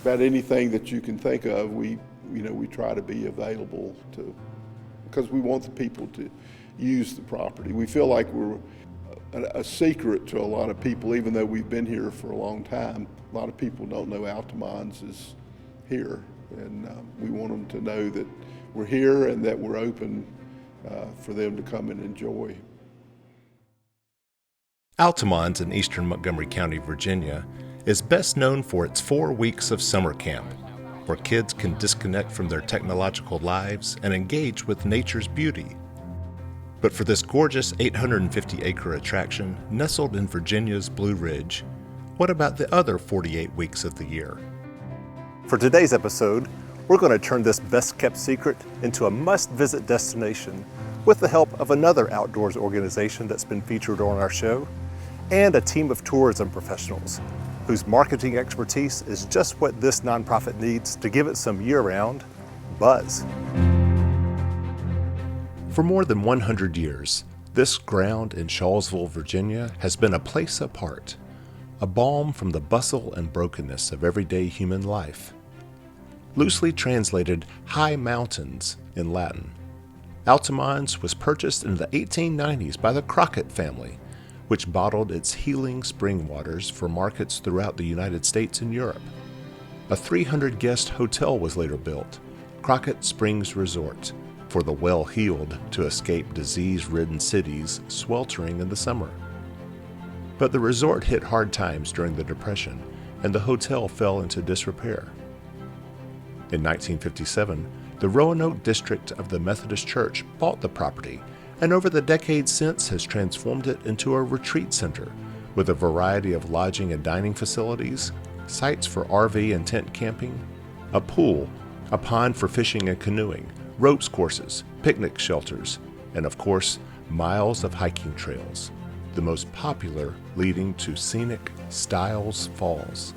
about anything that you can think of, we try to be available to, because we want the people to use the property. We feel like we're a secret to a lot of people, even though we've been here for a long time. A lot of people don't know Alta Mons is here, and we want them to know that we're here and that we're open for them to come and enjoy. Alta Mons in eastern Montgomery County, Virginia, is best known for its 4 weeks of summer camp, where kids can disconnect from their technological lives and engage with nature's beauty. But for this gorgeous 850-acre attraction nestled in Virginia's Blue Ridge, what about the other 48 weeks of the year? For today's episode, we're going to turn this best-kept secret into a must-visit destination with the help of another outdoors organization that's been featured on our show, and a team of tourism professionals whose marketing expertise is just what this nonprofit needs to give it some year-round buzz. For more than 100 years, this ground in Shawsville, Virginia has been a place apart, a balm from the bustle and brokenness of everyday human life. Loosely translated high mountains in Latin, Alta Mons was purchased in the 1890s by the Crockett family, which bottled its healing spring waters for markets throughout the United States and Europe. A 300-guest hotel was later built, Crockett Springs Resort, for the well-heeled to escape disease-ridden cities sweltering in the summer. But the resort hit hard times during the Depression, and the hotel fell into disrepair. In 1957, the Roanoke district of the Methodist Church bought the property, and over the decades since has transformed it into a retreat center with a variety of lodging and dining facilities, sites for RV and tent camping, a pool, a pond for fishing and canoeing, ropes courses, picnic shelters, and of course, miles of hiking trails, the most popular leading to scenic Stiles Falls.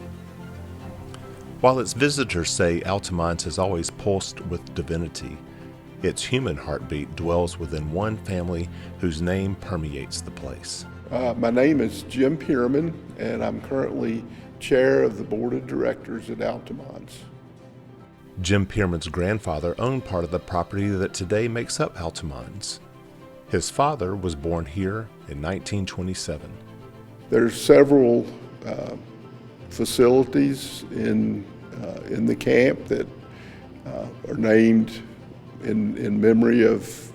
While its visitors say Alta Mons has always pulsed with divinity, its human heartbeat dwells within one family whose name permeates the place. My name is Jim Pearman, and I'm currently chair of the board of directors at Alta Mons. Jim Pearman's grandfather owned part of the property that today makes up Alta Mons. His father was born here in 1927. There's several facilities in the camp that are named in memory of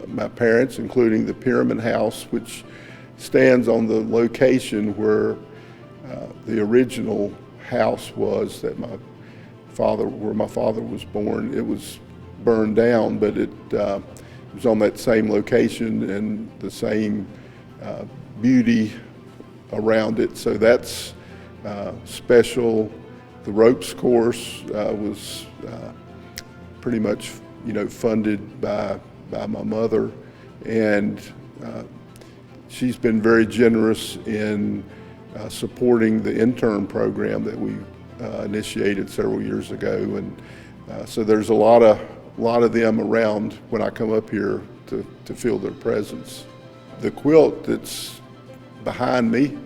my parents, including the Pearman House, which stands on the location where the original house was that my father was born. It was burned down, but it was on that same location and the same beauty around it. So that's special. The ropes course was pretty much, funded by my mother, and she's been very generous in supporting the intern program that we initiated several years ago, and so there's a lot of them around when I come up here to feel their presence. The quilt that's behind me,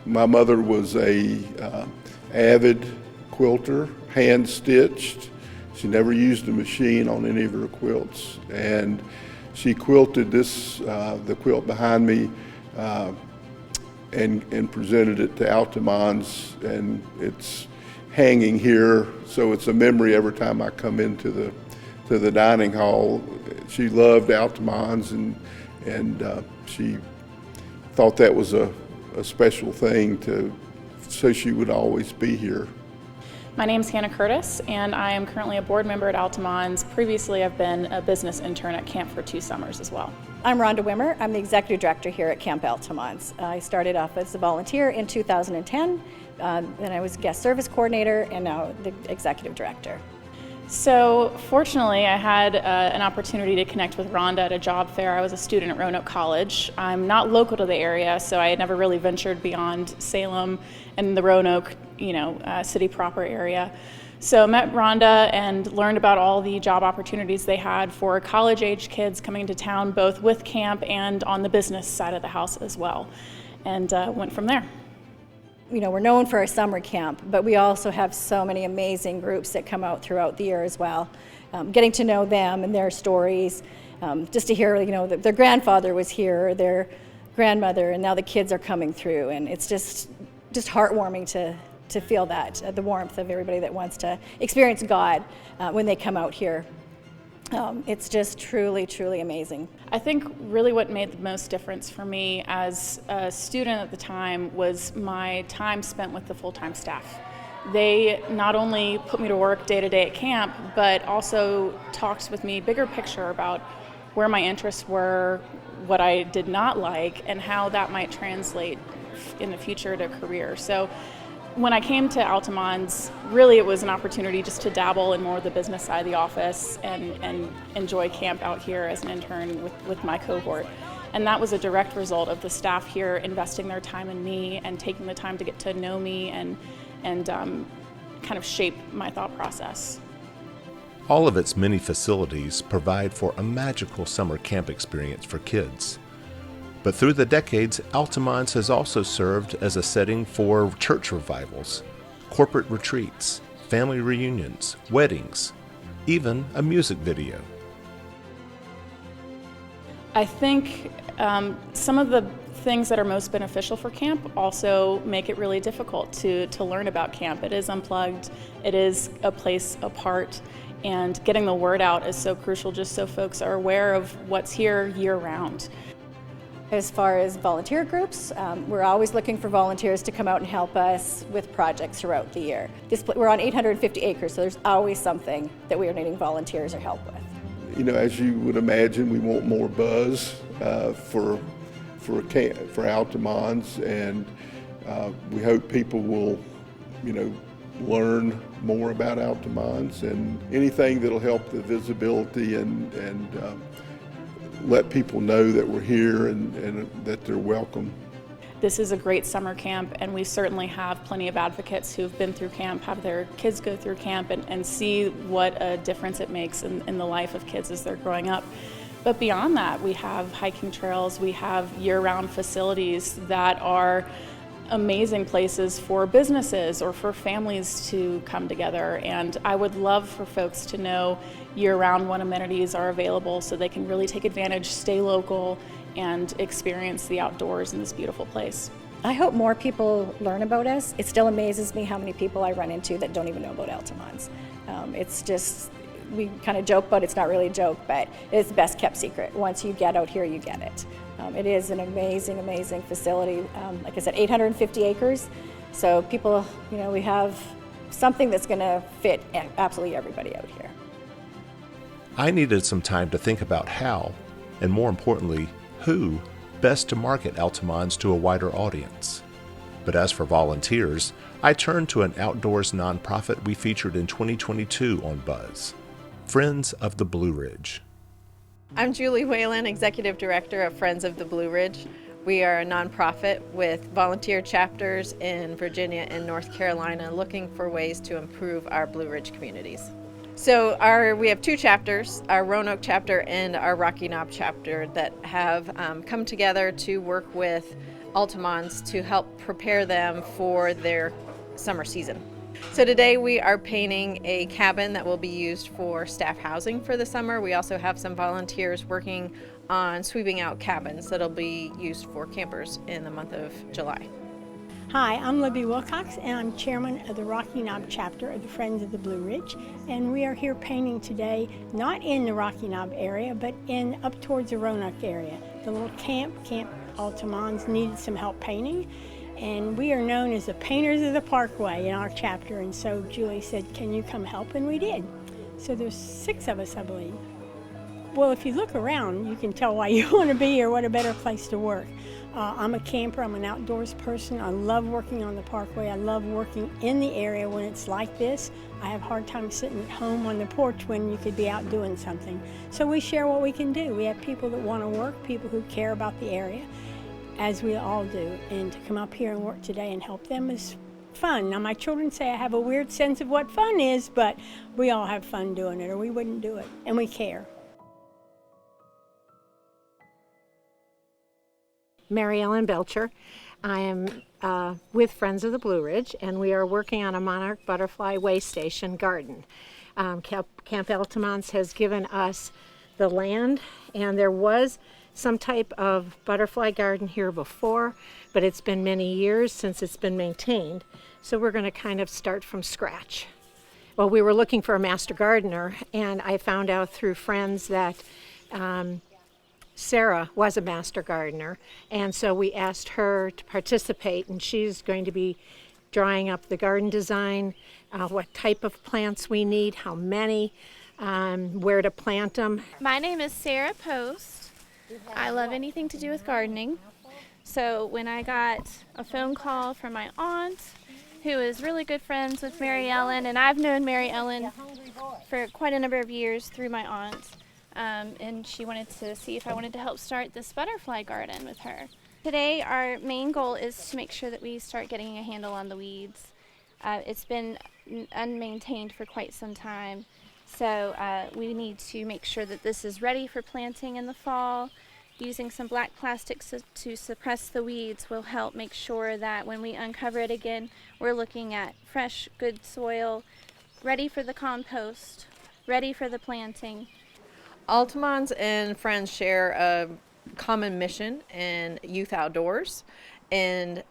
my mother was a avid quilter, hand stitched. She never used a machine on any of her quilts, and she quilted the quilt behind me, and presented it to Alta Mons, and it's hanging here, so it's a memory every time I come into the dining hall. She loved Alta Mons, and she thought that was a special thing so she would always be here. My name is Hannah Curtis, and I am currently a board member at Alta Mons. Previously, I've been a business intern at camp for 2 summers as well. I'm Rhonda Wimmer. I'm the executive director here at Camp Alta Mons. I started off as a volunteer in 2010, then I was guest service coordinator, and now the executive director. So fortunately, I had an opportunity to connect with Rhonda at a job fair. I was a student at Roanoke College. I'm not local to the area, so I had never really ventured beyond Salem and the Roanoke, city proper area. So I met Rhonda and learned about all the job opportunities they had for college-age kids coming to town, both with camp and on the business side of the house as well, and went from there. we're known for our summer camp, but we also have so many amazing groups that come out throughout the year as well. Getting to know them and their stories, just to hear, that their grandfather was here, or their grandmother, and now the kids are coming through, and it's just heartwarming to feel that, the warmth of everybody that wants to experience God when they come out here. It's just truly, truly amazing. I think really what made the most difference for me as a student at the time was my time spent with the full-time staff. They not only put me to work day to day at camp, but also talked with me bigger picture about where my interests were, what I did not like, and how that might translate in the future to career. So when I came to Alta Mons, really it was an opportunity just to dabble in more of the business side of the office and enjoy camp out here as an intern with my cohort. And that was a direct result of the staff here investing their time in me and taking the time to get to know me and kind of shape my thought process. All of its many facilities provide for a magical summer camp experience for kids. But through the decades, Alta Mons has also served as a setting for church revivals, corporate retreats, family reunions, weddings, even a music video. I think some of the things that are most beneficial for camp also make it really difficult to learn about camp. It is unplugged, it is a place apart, and getting the word out is so crucial just so folks are aware of what's here year-round. As far as volunteer groups, we're always looking for volunteers to come out and help us with projects throughout the year. We're on 850 acres, so there's always something that we are needing volunteers or help with. As you would imagine, we want more buzz for Alta Mons, and we hope people will, learn more about Alta Mons, and anything that'll help the visibility and let people know that we're here and that they're welcome. This is a great summer camp, and we certainly have plenty of advocates who've been through camp, have their kids go through camp, and see what a difference it makes in the life of kids as they're growing up. But beyond that, we have hiking trails, we have year-round facilities that are amazing places for businesses or for families to come together. And I would love for folks to know year-round what amenities are available so they can really take advantage, stay local, and experience the outdoors in this beautiful place. I hope more people learn about us. It still amazes me how many people I run into that don't even know about Alta Mons. It's just, we kind of joke about it. It's not really a joke, but it's the best kept secret. Once you get out here, you get it. It is an amazing, amazing facility. Like I said, 850 acres. So people, we have something that's going to fit absolutely everybody out here. I needed some time to think about how, and more importantly, who, best to market Alta Mons to a wider audience. But as for volunteers, I turned to an outdoors nonprofit we featured in 2022 on Buzz, Friends of the Blue Ridge. I'm Julie Whalen, Executive Director of Friends of the Blue Ridge. We are a nonprofit with volunteer chapters in Virginia and North Carolina looking for ways to improve our Blue Ridge communities. So we have two chapters, our Roanoke chapter and our Rocky Knob chapter, that have come together to work with Alta Mons to help prepare them for their summer season. So today we are painting a cabin that will be used for staff housing for the summer. We also have some volunteers working on sweeping out cabins that'll be used for campers in the month of July. Hi, I'm Libby Wilcox, and I'm chairman of the Rocky Knob chapter of the Friends of the Blue Ridge. And we are here painting today, not in the Rocky Knob area, but up towards the Roanoke area. The little Camp Alta Mons needed some help painting. And we are known as the Painters of the Parkway in our chapter. And so Julie said, can you come help? And we did. So there's 6 of us, I believe. Well, if you look around, you can tell why you want to be here, what a better place to work. I'm a camper, I'm an outdoors person. I love working on the parkway. I love working in the area when it's like this. I have a hard time sitting at home on the porch when you could be out doing something. So we share what we can do. We have people that want to work, people who care about the area, as we all do. And to come up here and work today and help them is fun. Now my children say I have a weird sense of what fun is, but we all have fun doing it or we wouldn't do it, and we care. Mary Ellen Belcher. I am with Friends of the Blue Ridge, and we are working on a Monarch butterfly Waystation garden. Camp Alta Mons has given us the land, and there was some type of butterfly garden here before, but it's been many years since it's been maintained, so we're going to kind of start from scratch. Well, we were looking for a master gardener, and I found out through friends that Sarah was a master gardener, and so we asked her to participate, and she's going to be drawing up the garden design, what type of plants we need, how many, where to plant them. My name is Sarah Post. I love anything to do with gardening. So when I got a phone call from my aunt, who is really good friends with Mary Ellen, and I've known Mary Ellen for quite a number of years through my aunt, and she wanted to see if I wanted to help start this butterfly garden with her. Today our main goal is to make sure that we start getting a handle on the weeds. It's been unmaintained for quite some time, so we need to make sure that this is ready for planting in the fall. Using some black plastic to suppress the weeds will help make sure that when we uncover it again, we're looking at fresh, good soil, ready for the compost, ready for the planting. Alta Mons and Friends share a common mission in youth outdoors, and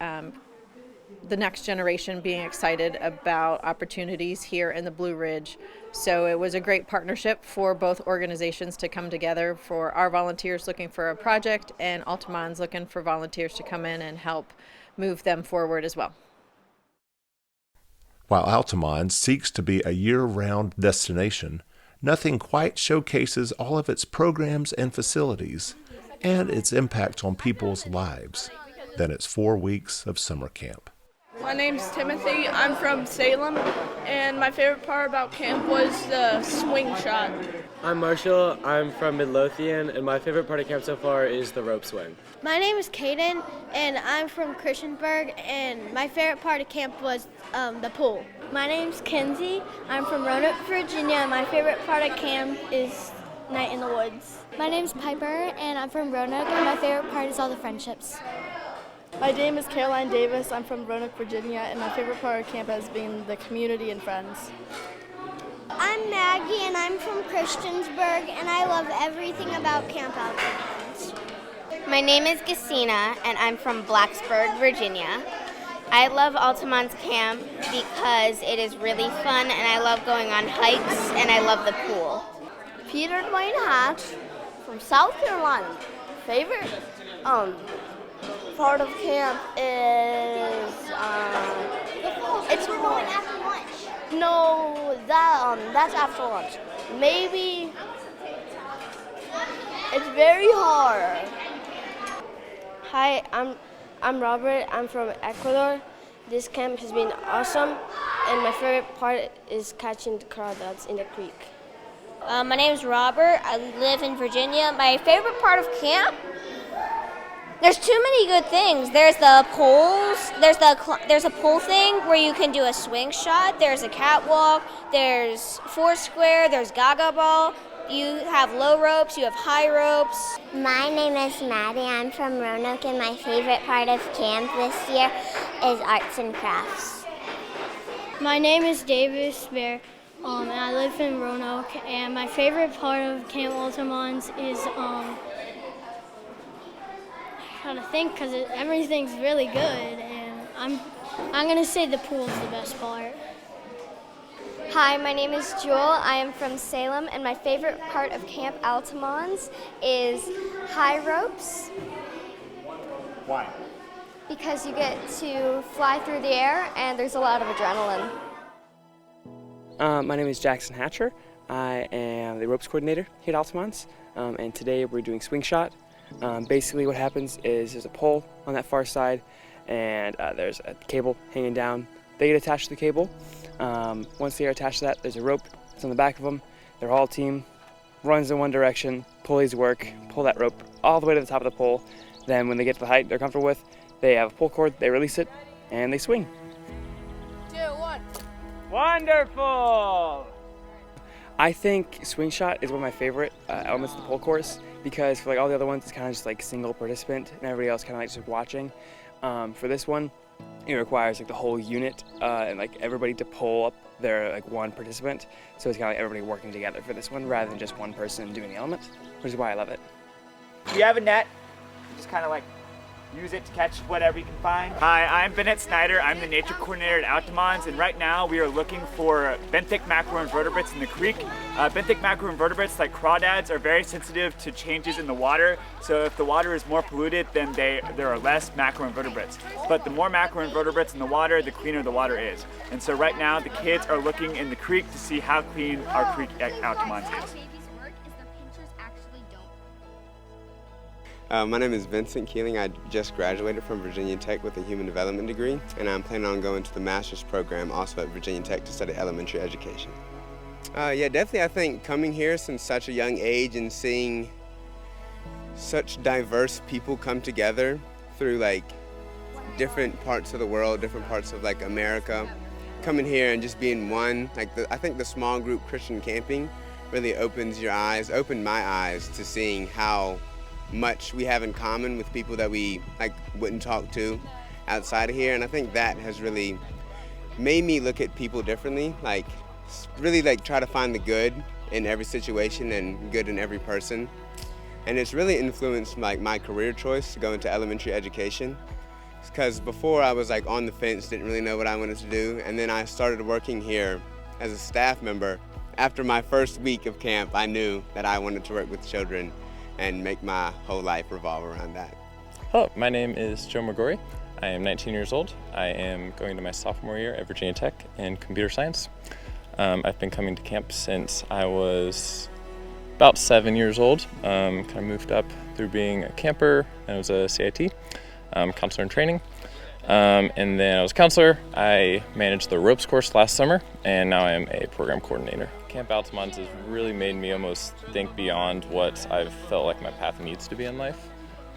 the next generation being excited about opportunities here in the Blue Ridge. So it was a great partnership for both organizations to come together, for our volunteers looking for a project and Alta Mons looking for volunteers to come in and help move them forward as well. While Alta Mons seeks to be a year-round destination, nothing quite showcases all of its programs and facilities and its impact on people's lives than its 4 weeks of summer camp. My name's Timothy. I'm from Salem, and my favorite part about camp was the swing shot. I'm Marshall. I'm from Midlothian, and my favorite part of camp so far is the rope swing. My name is Caden, and I'm from Christiansburg, and my favorite part of camp was the pool. My name's Kenzie. I'm from Roanoke, Virginia, and my favorite part of camp is night in the woods. My name's Piper, and I'm from Roanoke, and my favorite part is all the friendships. My name is Caroline Davis. I'm from Roanoke, Virginia, and my favorite part of camp has been the community and friends. I'm Maggie, and I'm from Christiansburg, and I love everything about Camp Alta Mons. My name is Gesina, and I'm from Blacksburg, Virginia. I love Alta Mons Camp because it is really fun, and I love going on hikes, and I love the pool. Peter Dwayne Hatch from South Carolina. Favorite part of camp is it's going after lunch. No, that's after lunch. Maybe it's very hard. Hi, I'm Robert. I'm from Ecuador. This camp has been awesome, and my favorite part is catching the crawdads in the creek. My name is Robert. I live in Virginia. My favorite part of camp? There's too many good things. There's the poles. There's a pole thing where you can do a swing shot. There's a catwalk. There's Foursquare. There's Gaga Ball. You have low ropes. You have high ropes. My name is Maddie. I'm from Roanoke, and my favorite part of camp this year is arts and crafts. My name is Davis Bear, and I live in Roanoke. And my favorite part of Camp Alta Mons is trying to think, because everything's really good, and I'm gonna say the pool's the best part. Hi, my name is Jewel. I am from Salem, and my favorite part of Camp Alta Mons is high ropes. Why? Because you get to fly through the air, and there's a lot of adrenaline. My name is Jackson Hatcher. I am the ropes coordinator here at Alta Mons, and today we're doing swing shot. Basically what happens is there's a pole on that far side, and there's a cable hanging down. They get attached to the cable. Once they are attached to that, there's a rope that's on the back of them. Their whole team runs in one direction, pulleys work, pull that rope all the way to the top of the pole. Then when they get to the height they're comfortable with, they have a pull cord, they release it, and they swing. 2, 1. Wonderful! I think swing shot is one of my favorite elements of the pole course, because for like all the other ones it's kind of just like single participant and everybody else kind of like just watching. For this one, it requires like the whole unit and like everybody to pull up their like one participant. So it's kind of like everybody working together for this one rather than just one person doing the element, which is why I love it. You have a net, just kind of like use it to catch whatever you can find. Hi, I'm Bennett Snyder. I'm the nature coordinator at Alta Mons, and right now we are looking for benthic macroinvertebrates in the creek. Benthic macroinvertebrates like crawdads are very sensitive to changes in the water, so if the water is more polluted, then there are less macroinvertebrates. But the more macroinvertebrates in the water, the cleaner the water is. And so right now the kids are looking in the creek to see how clean our creek at Alta Mons is. My name is Vincent Keeling. I just graduated from Virginia Tech with a human development degree, and I'm planning on going to the master's program also at Virginia Tech to study elementary education. Yeah, definitely I think coming here since such a young age and seeing such diverse people come together through like different parts of the world, different parts of like America, coming here and just being one, like I think the small group Christian camping really opened my eyes to seeing how much we have in common with people that we like wouldn't talk to outside of here, and I think that has really made me look at people differently, like really like try to find the good in every situation and good in every person. And it's really influenced like my career choice to go into elementary education, because before I was like on the fence, didn't really know what I wanted to do, and then I started working here as a staff member. After my first week of camp, I knew that I wanted to work with children and make my whole life revolve around that. Hello, my name is Joe McGorry. I am 19 years old. I am going to my sophomore year at Virginia Tech in computer science. I've been coming to camp since I was about 7 years old. Kind of moved up through being a camper, and I was a CIT, counselor in training. And then I was a counselor. I managed the ropes course last summer, and now I am a program coordinator. Camp Alta Mons has really made me almost think beyond what I've felt like my path needs to be in life.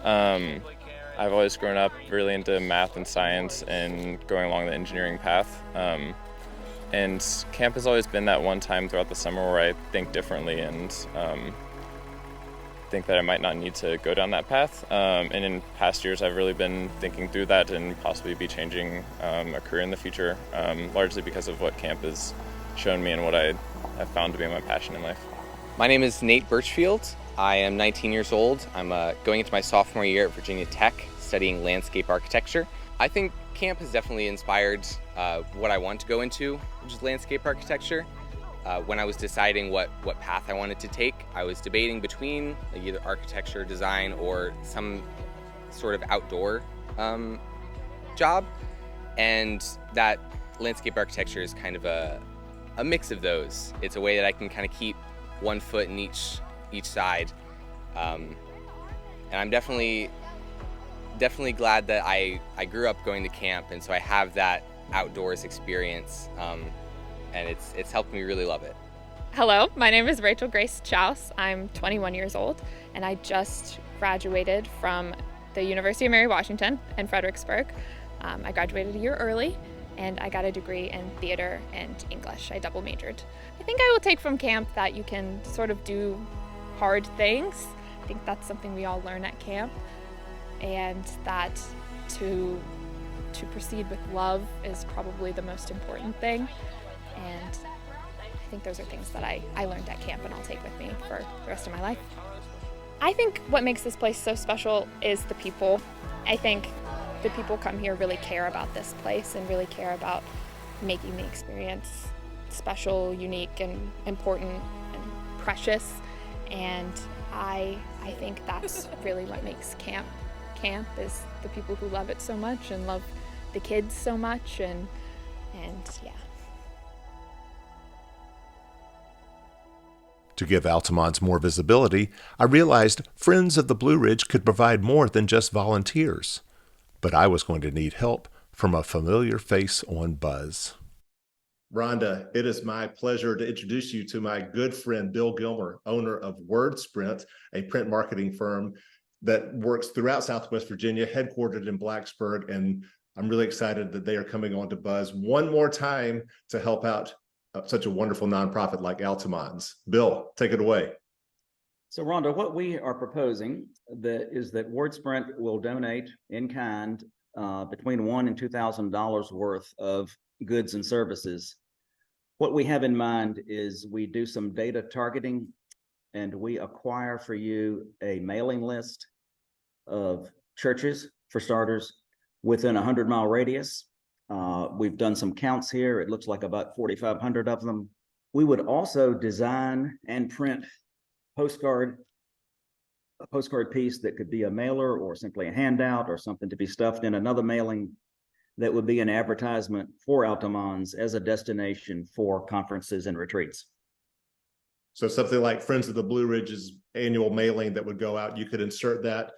I've always grown up really into math and science and going along the engineering path. And camp has always been that one time throughout the summer where I think differently and think that I might not need to go down that path. And in past years, I've really been thinking through that and possibly be changing a career in the future, largely because of what camp has shown me and what I have found to be my passion in life. My name is Nate Birchfield. I am 19 years old. I'm going into my sophomore year at Virginia Tech, studying landscape architecture. I think camp has definitely inspired what I want to go into, which is landscape architecture. When I was deciding what path I wanted to take, I was debating between like either architecture, design, or some sort of outdoor job. And that landscape architecture is kind of a mix of those. It's a way that I can kind of keep one foot in each side. And I'm definitely glad that I grew up going to camp, and so I have that outdoors experience. And it's helped me really love it. Hello, my name is Rachel Grace Chouse. I'm 21 years old, and I just graduated from the University of Mary Washington in Fredericksburg. I graduated a year early, and I got a degree in theater and English. I double majored. I think I will take from camp that you can sort of do hard things. I think that's something we all learn at camp, and that to proceed with love is probably the most important thing. And I think those are things that I learned at camp and I'll take with me for the rest of my life. I think what makes this place so special is the people. I think the people come here really care about this place and really care about making the experience special, unique, and important and precious. And I think that's really what makes camp is the people who love it so much and love the kids so much, and yeah. To give Alta Mons more visibility, I realized Friends of the Blue Ridge could provide more than just volunteers. But I was going to need help from a familiar face on Buzz. Rhonda, it is my pleasure to introduce you to my good friend, Bill Gilmer, owner of WordSprint, a print marketing firm that works throughout Southwest Virginia, headquartered in Blacksburg. And I'm really excited that they are coming on to Buzz one more time to help out such a wonderful nonprofit like Alta Mons. Bill, take it away. So Rhonda, what we are proposing is that WordSprint will donate in kind between $1,000 and $2,000 worth of goods and services. What we have in mind is we do some data targeting, and we acquire for you a mailing list of churches, for starters, within a 100-mile radius. We've done some counts here. It looks like about 4,500 of them. We would also design and print a postcard piece that could be a mailer or simply a handout or something to be stuffed in another mailing that would be an advertisement for Alta Mons as a destination for conferences and retreats. So something like Friends of the Blue Ridge's annual mailing that would go out, you could insert that,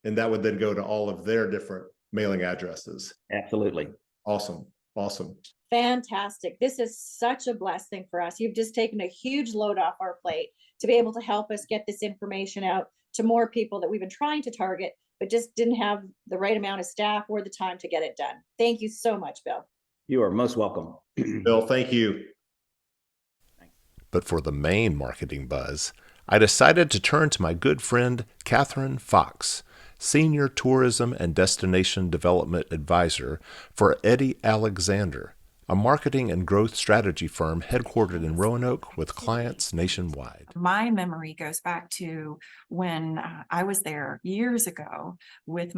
and that would then go to all of their different mailing addresses. Absolutely. Awesome. Awesome. Fantastic. This is such a blessing for us. You've just taken a huge load off our plate to be able to help us get this information out to more people that we've been trying to target, but just didn't have the right amount of staff or the time to get it done. Thank you so much, Bill. You are most welcome. Bill, thank you. But for the main marketing buzz, I decided to turn to my good friend Catherine Fox, Senior Tourism and Destination Development Advisor for Eddie Alexander, a marketing and growth strategy firm headquartered in Roanoke with clients nationwide. My memory goes back to when I was there years ago with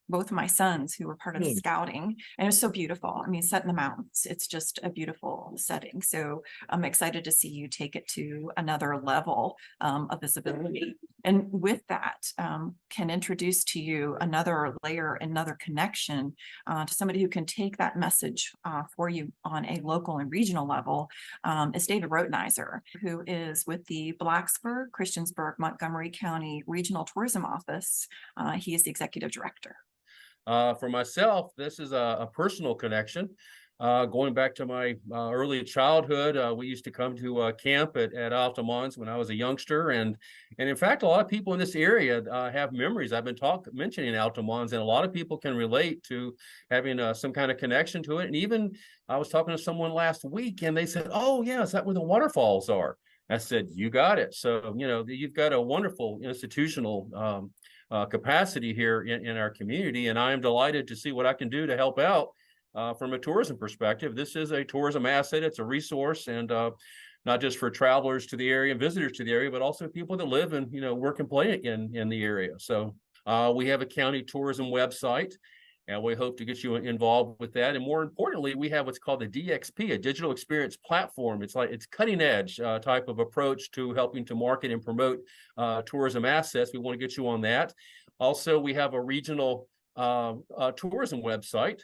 both of my sons who were part of scouting, and it was so beautiful. I mean, set in the mountains, it's just a beautiful setting. So I'm excited to see you take it to another level of visibility. And with that, can introduce to you another layer, another connection to somebody who can take that message for you on a local and regional level, is David Rotenizer, who is with the Blacksburg, Christiansburg, Montgomery County Regional Tourism Office. He is the executive director. For myself, this is a personal connection. Going back to my early childhood, we used to come to camp at Alta Mons when I was a youngster, and in fact, a lot of people in this area have memories. I've been mentioning Alta Mons, and a lot of people can relate to having some kind of connection to it. And even I was talking to someone last week, and they said, "Oh, yeah, is that where the waterfalls are?" I said, "You got it." So you've got a wonderful institutional capacity here in our community, and I am delighted to see what I can do to help out from a tourism perspective. This is a tourism asset. It's a resource, and not just for travelers to the area and visitors to the area, but also people that live and work and play in the area. So we have a county tourism website, and we hope to get you involved with that. And more importantly, we have what's called a DXP, a digital experience platform. It's cutting edge type of approach to helping to market and promote tourism assets. We want to get you on that. Also, we have a regional tourism website,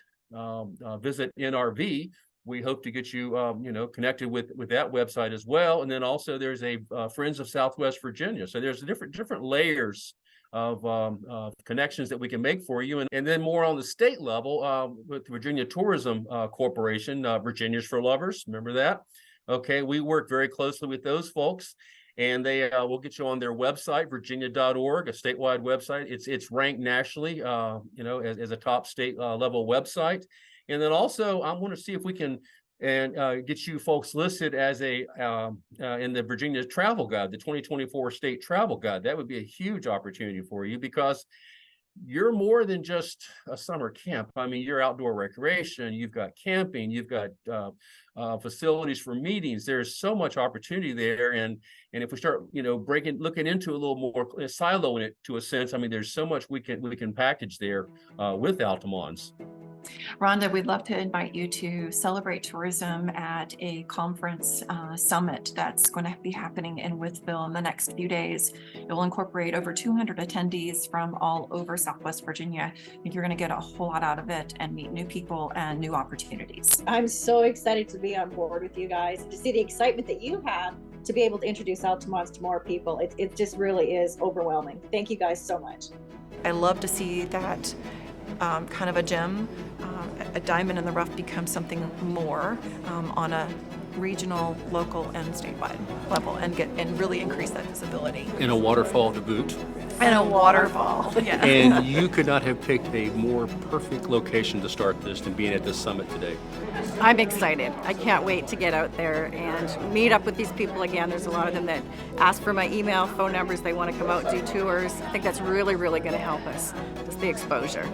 Visit NRV. We hope to get you, connected with that website as well. And then also there's a Friends of Southwest Virginia. So there's different layers of connections that we can make for you. And then more on the state level with Virginia Tourism Corporation, Virginia's for Lovers. Remember that? Okay, we work very closely with those folks, and they will get you on their website, virginia.org, a statewide website. It's ranked nationally, as a top state level website. And then also I want to see if we can get you folks listed as in the Virginia Travel Guide, the 2024 State Travel Guide. That would be a huge opportunity for you, because you're more than just a summer camp. I mean, you're outdoor recreation, you've got camping, you've got facilities for meetings. There's so much opportunity there. And if we start, looking into a little more, siloing it to a sense, I mean, there's so much we can package there with Alta Mons. Rhonda, we'd love to invite you to celebrate tourism at a conference summit that's going to be happening in Wytheville in the next few days. It will incorporate over 200 attendees from all over Southwest Virginia. I think you're going to get a whole lot out of it and meet new people and new opportunities. I'm so excited to be on board with you guys, to see the excitement that you have to be able to introduce Alta Mons to more people. It just really is overwhelming. Thank you guys so much. I love to see that kind of a gem, a diamond in the rough become something more on a regional, local, and statewide level, and really increase that visibility. And a waterfall to boot. And a waterfall, yeah. And you could not have picked a more perfect location to start this than being at this summit today. I'm excited. I can't wait to get out there and meet up with these people again. There's a lot of them that ask for my email, phone numbers. They want to come out and do tours. I think that's really, really going to help us, just the exposure.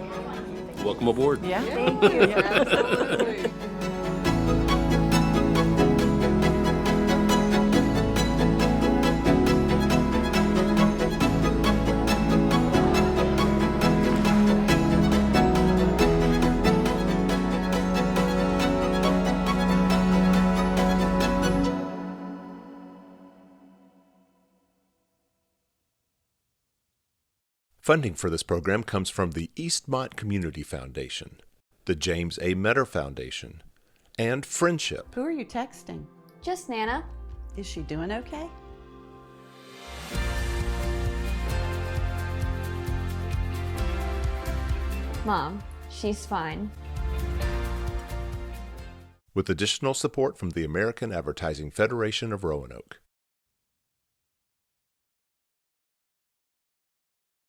Welcome aboard. Yeah. Thank you. Absolutely. Funding for this program comes from the Eastmont Community Foundation, the James A. Meador Foundation, and Friendship. Who are you texting? Just Nana. Is she doing okay? Mom, she's fine. With additional support from the American Advertising Federation of Roanoke.